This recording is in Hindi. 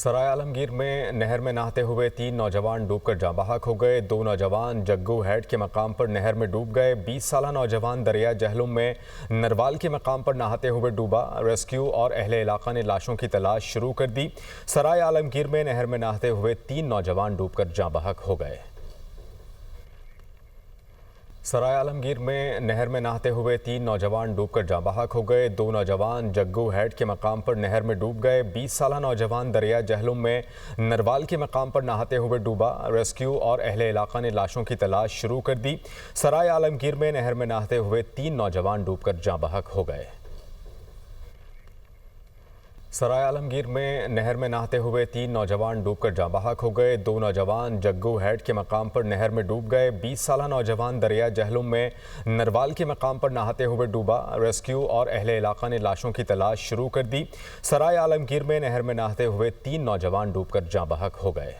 सराय आलमगीर में नहर में नहाते हुए 3 नौजवान डूबकर जाँ बहक हो गए। 2 नौजवान जग्गू हेड के मकाम पर नहर में डूब गए। 20 साला नौजवान दरिया जहलुम में नरवाल के मकाम पर नहाते हुए डूबा। रेस्क्यू और अहले इलाका ने लाशों की तलाश शुरू कर दी। सराय आलमगीर में नहर में नहाते हुए 3 नौजवान डूबकर जाँ बहक हो गए। सराय आलमगीर में नहर में नहाते हुए 3 नौजवान डूबकर जाँ बहक हो गए। 2 नौजवान जग्गू हेड के मकाम पर नहर में डूब गए। 20 साला नौजवान दरिया जहलुम में नरवाल के मकाम पर नहाते हुए डूबा। रेस्क्यू और अहले इलाका ने लाशों की तलाश शुरू कर दी। सराय आलमगीर में नहर में नहाते हुए 3 नौजवान डूबकर जाँ बहक हो गए। सराय आलमगीर में नहर में नहाते हुए 3 नौजवान डूबकर जाँ बहक हो गए। 2 नौजवान जग्गू हेड के मकाम पर नहर में डूब गए। 20 साला नौजवान दरिया जहलुम में नरवाल के मकाम पर नहाते हुए डूबा। रेस्क्यू और अहले इलाका ने लाशों की तलाश शुरू कर दी। सराय आलमगीर में नहर में नहाते हुए 3 नौजवान डूबकर जाँ बहक हो गए।